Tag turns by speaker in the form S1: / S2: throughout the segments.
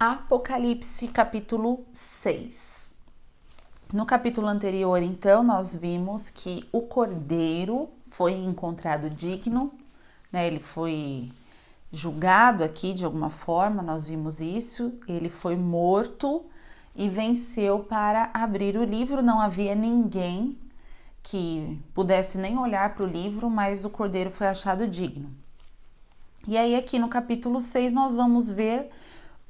S1: Apocalipse capítulo 6. No capítulo anterior, então, nós vimos que o cordeiro foi encontrado digno, né? Ele foi julgado aqui de alguma forma, nós vimos isso. Ele foi morto e venceu para abrir o livro. Não havia ninguém que pudesse nem olhar para o livro, mas o cordeiro foi achado digno. E aí aqui no capítulo 6 nós vamos ver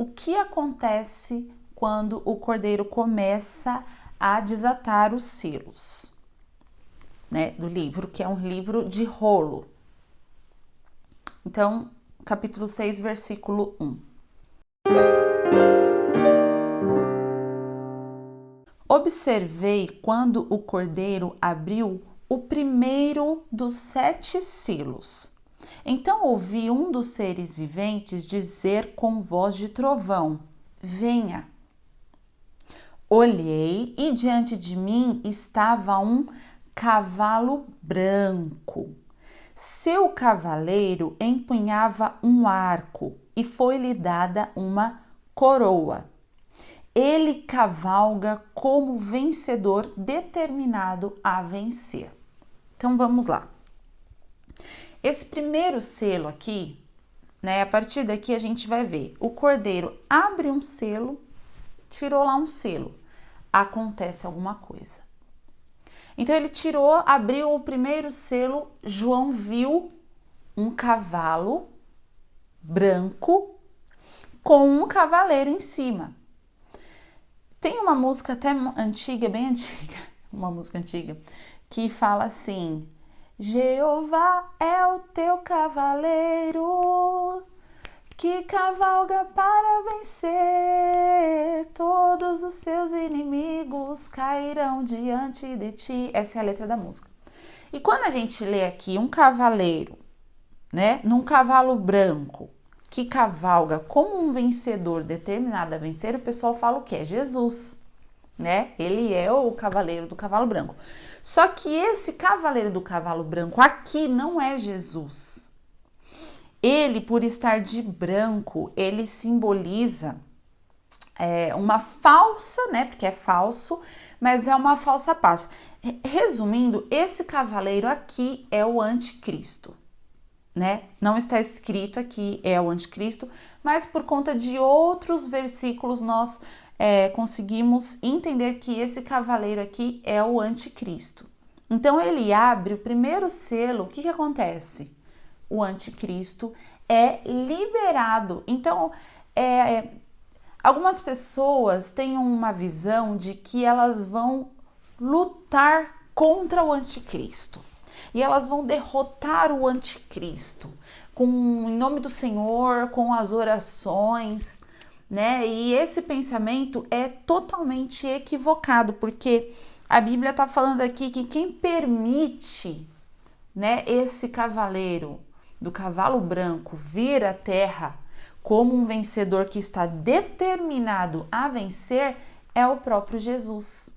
S1: o que acontece quando o cordeiro começa a desatar os selos, né, do livro, que é um livro de rolo. Então, capítulo 6, versículo 1. Observei quando o cordeiro abriu o primeiro dos 7 selos. Então ouvi um dos seres viventes dizer com voz de trovão: venha. Olhei e diante de mim estava um cavalo branco. Seu cavaleiro empunhava um arco e foi-lhe dada uma coroa. Ele cavalga como vencedor determinado a vencer. Então vamos lá. Esse primeiro selo aqui, né? A partir daqui a gente vai ver. O cordeiro abre um selo, tirou lá um selo. Acontece alguma coisa. Então ele tirou, abriu o primeiro selo. João viu um cavalo branco com um cavaleiro em cima. Tem uma música até antiga, bem antiga, uma música antiga, que fala assim: Jeová é o teu cavaleiro, que cavalga para vencer, todos os seus inimigos cairão diante de ti. Essa é a letra da música. E quando a gente lê aqui um cavaleiro, né, num cavalo branco, que cavalga como um vencedor determinado a vencer, o pessoal fala o que? É Jesus, né? Ele é o cavaleiro do cavalo branco. Só que esse cavaleiro do cavalo branco aqui não é Jesus. Ele, por estar de branco, ele simboliza uma falsa, né? Porque é falso, mas é uma falsa paz. Resumindo, esse cavaleiro aqui é o anticristo, né? Não está escrito aqui é o anticristo, mas por conta de outros versículos nós conseguimos entender que esse cavaleiro aqui é o anticristo. Então ele abre o primeiro selo, o que acontece? O anticristo é liberado. Então, algumas pessoas têm uma visão de que elas vão lutar contra o anticristo. E elas vão derrotar o anticristo em nome do Senhor, com as orações, né? E esse pensamento é totalmente equivocado, porque a Bíblia está falando aqui que quem permite, né, esse cavaleiro do cavalo branco vir à terra como um vencedor que está determinado a vencer é o próprio Jesus.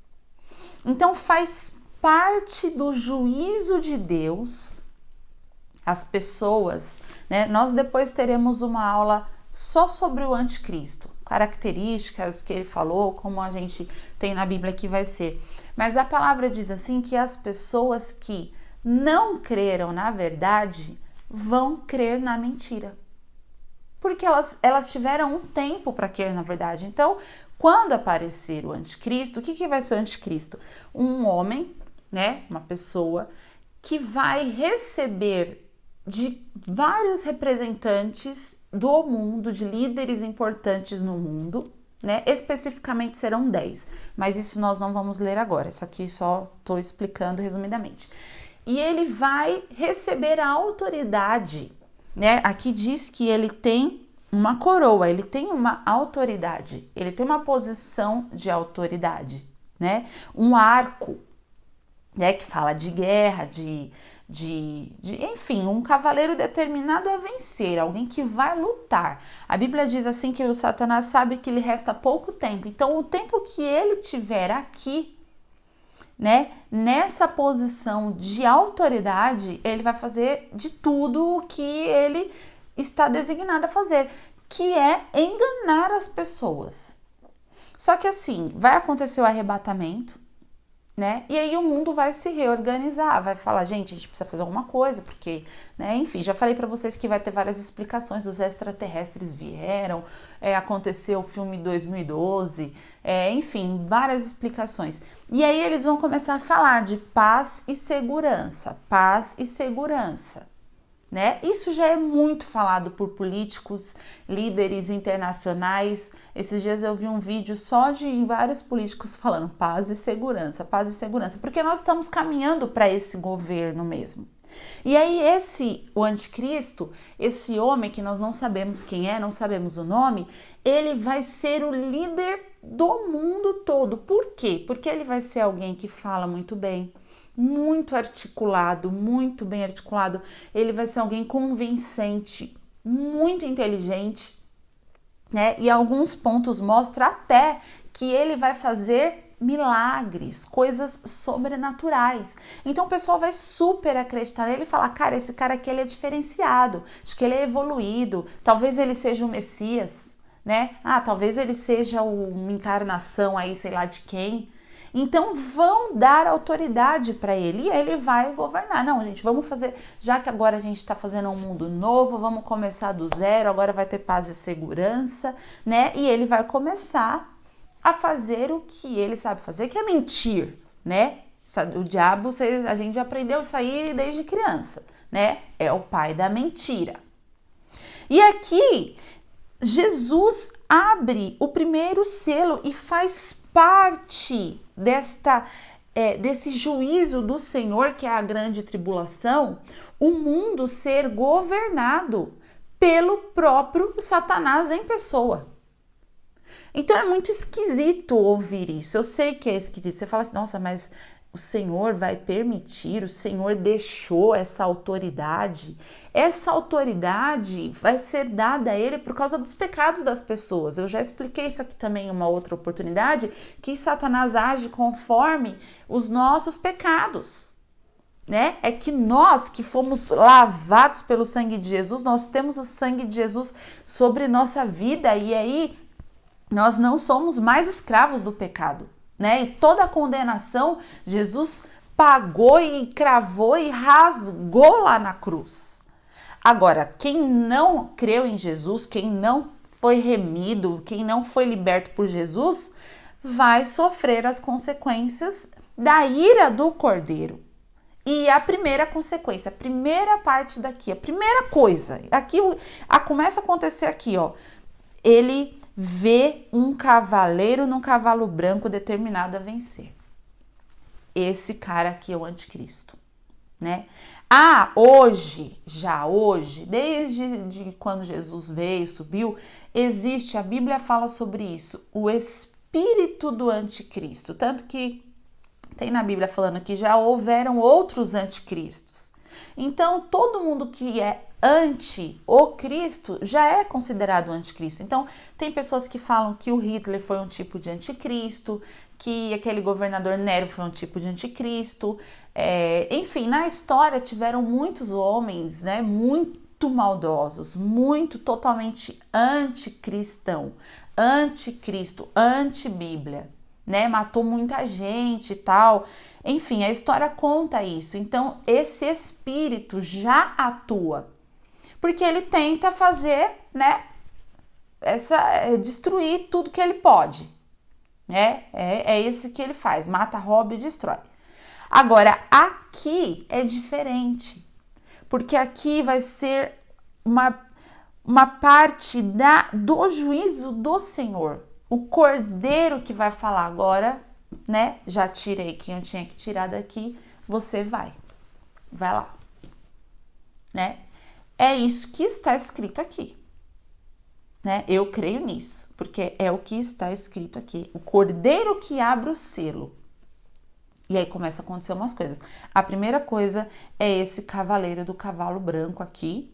S1: Então faz parte do juízo de Deus as pessoas, né? Nós depois teremos uma aula só sobre o anticristo, características que ele falou, como a gente tem na Bíblia que vai ser. Mas a palavra diz assim que as pessoas que não creram na verdade vão crer na mentira. Porque elas tiveram um tempo para crer na verdade. Então, quando aparecer o anticristo, o que vai ser o anticristo? Um homem, né, uma pessoa que vai receber de vários representantes do mundo, de líderes importantes no mundo, né? Especificamente serão 10, mas isso nós não vamos ler agora, isso aqui só estou explicando resumidamente. E ele vai receber a autoridade, né? Aqui diz que ele tem uma coroa, ele tem uma autoridade, ele tem uma posição de autoridade, né? Um arco, né, que fala de guerra, enfim, um cavaleiro determinado a vencer, alguém que vai lutar. A Bíblia diz assim que o Satanás sabe que lhe resta pouco tempo, então o tempo que ele tiver aqui, né, nessa posição de autoridade, ele vai fazer de tudo o que ele está designado a fazer. que é enganar as pessoas. Só que assim, vai acontecer o arrebatamento, né? E aí o mundo vai se reorganizar, vai falar, gente, a gente precisa fazer alguma coisa, porque, né? Enfim, já falei para vocês que vai ter várias explicações, os extraterrestres vieram, aconteceu o filme 2012, enfim, várias explicações. E aí eles vão começar a falar de paz e segurança, né? Isso já é muito falado por políticos, líderes internacionais. Esses dias eu vi um vídeo só de vários políticos falando paz e segurança, porque nós estamos caminhando para esse governo mesmo. E aí o anticristo, esse homem que nós não sabemos quem é, não sabemos o nome, ele vai ser o líder do mundo todo. Por quê? Porque ele vai ser alguém que fala muito bem, muito articulado, muito bem articulado. Ele vai ser alguém convincente, muito inteligente, né? E alguns pontos mostram até que ele vai fazer milagres, coisas sobrenaturais. Então o pessoal vai super acreditar nele e falar, cara, esse cara aqui ele é diferenciado, acho que ele é evoluído, talvez ele seja o Messias, né? Talvez ele seja uma encarnação aí, sei lá de quem. Então vão dar autoridade para ele e ele vai governar. Não, gente, vamos fazer, já que agora a gente está fazendo um mundo novo, vamos começar do zero, agora vai ter paz e segurança, né? E ele vai começar a fazer o que ele sabe fazer, que é mentir, né? O diabo, a gente já aprendeu isso aí desde criança, né? É o pai da mentira. E aqui, Jesus abre o primeiro selo e faz parte desse juízo do Senhor, que é a grande tribulação, o mundo ser governado pelo próprio Satanás em pessoa. Então é muito esquisito ouvir isso. Eu sei que é esquisito. Você fala assim, nossa, mas o Senhor vai permitir, o Senhor deixou essa autoridade. Essa autoridade vai ser dada a ele por causa dos pecados das pessoas. Eu já expliquei isso aqui também em uma outra oportunidade, que Satanás age conforme os nossos pecados, né? É que nós que fomos lavados pelo sangue de Jesus, nós temos o sangue de Jesus sobre nossa vida e aí nós não somos mais escravos do pecado, né? E toda a condenação Jesus pagou e cravou e rasgou lá na cruz. Agora, quem não creu em Jesus, quem não foi remido, quem não foi liberto por Jesus, vai sofrer as consequências da ira do Cordeiro. E a primeira consequência, a primeira parte daqui, a primeira coisa, aqui começa a acontecer aqui, ó. Ele vê um cavaleiro num cavalo branco determinado a vencer. Esse cara aqui é o anticristo, né? Hoje, desde quando Jesus veio, subiu, existe, a Bíblia fala sobre isso, o espírito do anticristo, tanto que tem na Bíblia falando que já houveram outros anticristos. Então, todo mundo que é anti o Cristo já é considerado anticristo. Então, tem pessoas que falam que o Hitler foi um tipo de anticristo, que aquele governador Nero foi um tipo de anticristo. Enfim, na história tiveram muitos homens, né, muito maldosos, muito totalmente anticristão, anticristo, antibíblia, né? Matou muita gente e tal. Enfim, a história conta isso. Então, esse espírito já atua. Porque ele tenta fazer, né, destruir tudo que ele pode, né? É isso que ele faz, mata, rouba e destrói. Agora, aqui é diferente, porque aqui vai ser uma parte do juízo do Senhor. O Cordeiro que vai falar agora, né? Já tirei quem eu tinha que tirar daqui, você vai lá, né? É isso que está escrito aqui, né? Eu creio nisso, porque é o que está escrito aqui. O Cordeiro que abre o selo. E aí começa a acontecer umas coisas. A primeira coisa é esse cavaleiro do cavalo branco aqui.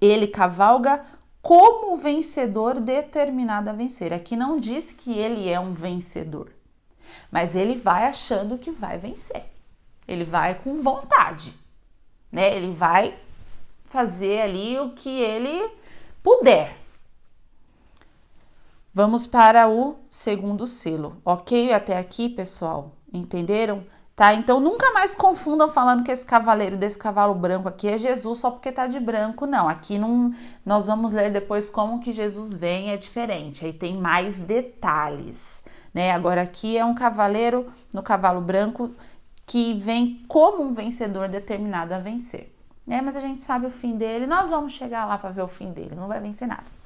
S1: Ele cavalga como vencedor determinado a vencer. Aqui não diz que ele é um vencedor, mas ele vai achando que vai vencer. Ele vai com vontade, né? Ele vai fazer ali o que ele puder. Vamos para o segundo selo, ok? Até aqui, pessoal, entenderam? Tá? Então, nunca mais confundam falando que esse cavaleiro desse cavalo branco aqui é Jesus só porque tá de branco, não. Aqui não, nós vamos ler depois como que Jesus vem, é diferente. Aí tem mais detalhes, né? Agora aqui é um cavaleiro no cavalo branco que vem como um vencedor determinado a vencer, né? Mas a gente sabe o fim dele, nós vamos chegar lá para ver o fim dele, não vai vencer nada.